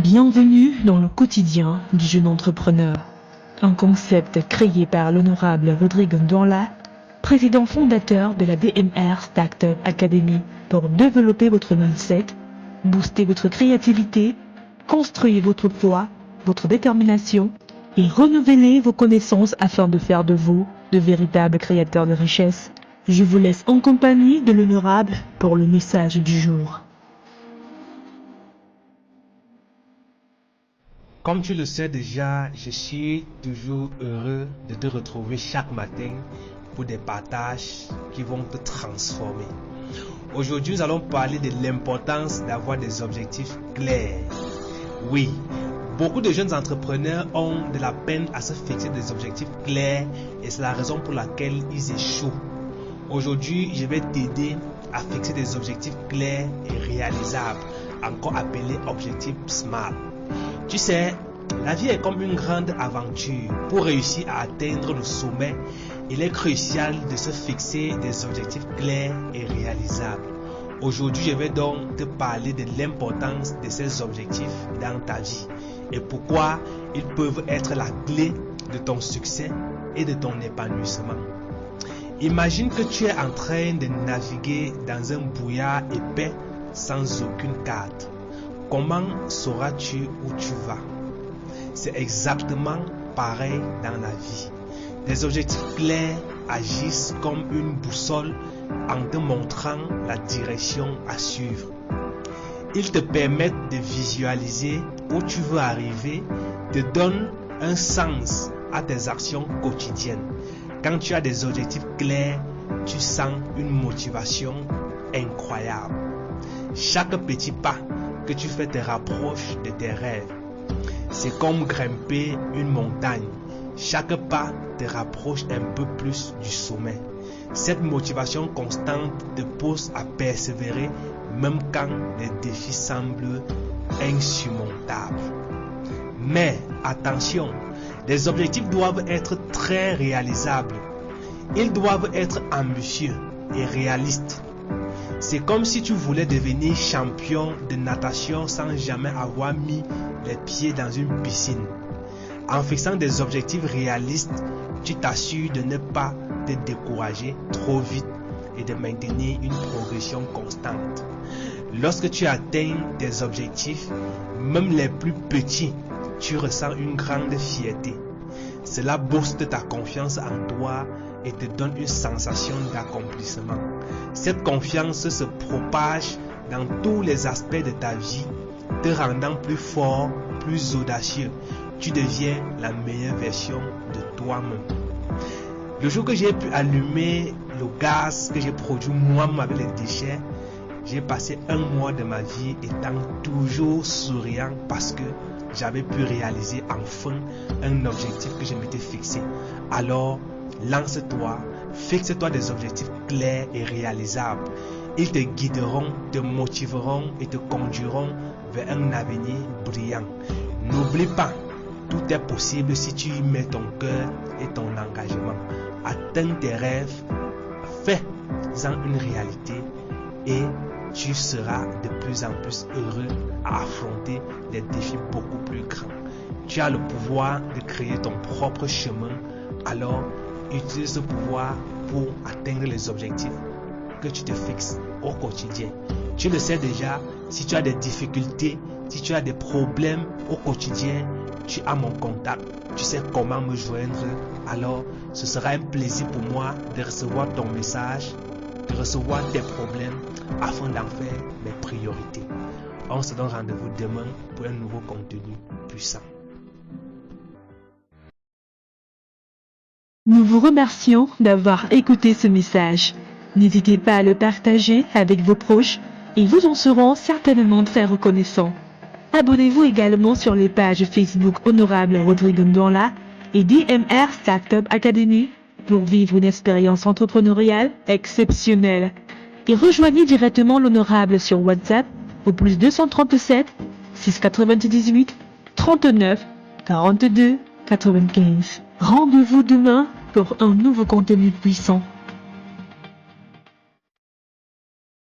Bienvenue dans le quotidien du jeune entrepreneur. Un concept créé par l'honorable Rodrigue Ndonla, président fondateur de la DMR Startup Academy, pour développer votre mindset, booster votre créativité, construire votre foi, votre détermination et renouveler vos connaissances afin de faire de vous de véritables créateurs de richesse. Je vous laisse en compagnie de l'honorable pour le message du jour. Comme tu le sais déjà, je suis toujours heureux de te retrouver chaque matin pour des partages qui vont te transformer. Aujourd'hui, nous allons parler de l'importance d'avoir des objectifs clairs. Oui, beaucoup de jeunes entrepreneurs ont de la peine à se fixer des objectifs clairs et c'est la raison pour laquelle ils échouent. Aujourd'hui, je vais t'aider à fixer des objectifs clairs et réalisables, encore appelés objectifs SMART. Tu sais, la vie est comme une grande aventure. Pour réussir à atteindre le sommet, il est crucial de se fixer des objectifs clairs et réalisables. Aujourd'hui, je vais donc te parler de l'importance de ces objectifs dans ta vie et pourquoi ils peuvent être la clé de ton succès et de ton épanouissement. Imagine que tu es en train de naviguer dans un brouillard épais sans aucune carte. Comment sauras-tu où tu vas? C'est exactement pareil dans la vie. Des objectifs clairs agissent comme une boussole en te montrant la direction à suivre. Ils te permettent de visualiser où tu veux arriver, te donnent un sens à tes actions quotidiennes. Quand tu as des objectifs clairs, tu sens une motivation incroyable. Chaque petit pas que tu fais te rapproche de tes rêves. C'est comme grimper une montagne. Chaque pas te rapproche un peu plus du sommet. Cette motivation constante te pousse à persévérer même quand les défis semblent insurmontables. Mais attention, les objectifs doivent être très réalisables. Ils doivent être ambitieux et réalistes. C'est comme si tu voulais devenir champion de natation sans jamais avoir mis les pieds dans une piscine. En fixant des objectifs réalistes, tu t'assures de ne pas te décourager trop vite et de maintenir une progression constante. Lorsque tu atteins tes objectifs, même les plus petits, tu ressens une grande fierté. Cela booste ta confiance en toi et te donne une sensation d'accomplissement. Cette confiance se propage dans tous les aspects de ta vie, te rendant plus fort, plus audacieux. Tu deviens la meilleure version de toi-même. Le jour que j'ai pu allumer le gaz que j'ai produit moi-même avec les déchets, j'ai passé un mois de ma vie étant toujours souriant parce que j'avais pu réaliser enfin un objectif que je m'étais fixé. Alors, lance-toi, fixe-toi des objectifs clairs et réalisables. Ils te guideront, te motiveront et te conduiront vers un avenir brillant. N'oublie pas, tout est possible si tu y mets ton cœur et ton engagement. Atteins tes rêves, fais-en une réalité et tu seras de plus en plus heureux à affronter des défis beaucoup plus grands. Tu as le pouvoir de créer ton propre chemin, alors utilise ce pouvoir pour atteindre les objectifs que tu te fixes au quotidien. Tu le sais déjà, si tu as des difficultés, si tu as des problèmes au quotidien, tu as mon contact, tu sais comment me joindre. Alors, ce sera un plaisir pour moi de recevoir ton message, de recevoir tes problèmes afin d'en faire mes priorités. On se donne rendez-vous demain pour un nouveau contenu puissant. Nous vous remercions d'avoir écouté ce message. N'hésitez pas à le partager avec vos proches et vous en serons certainement très reconnaissants. Abonnez-vous également sur les pages Facebook Honorable Rodrigue Ndonla et DMR Startup Academy pour vivre une expérience entrepreneuriale exceptionnelle. Et rejoignez directement l'honorable sur WhatsApp au plus 237 698 39 42 95. Rendez-vous demain pour un nouveau contenu puissant.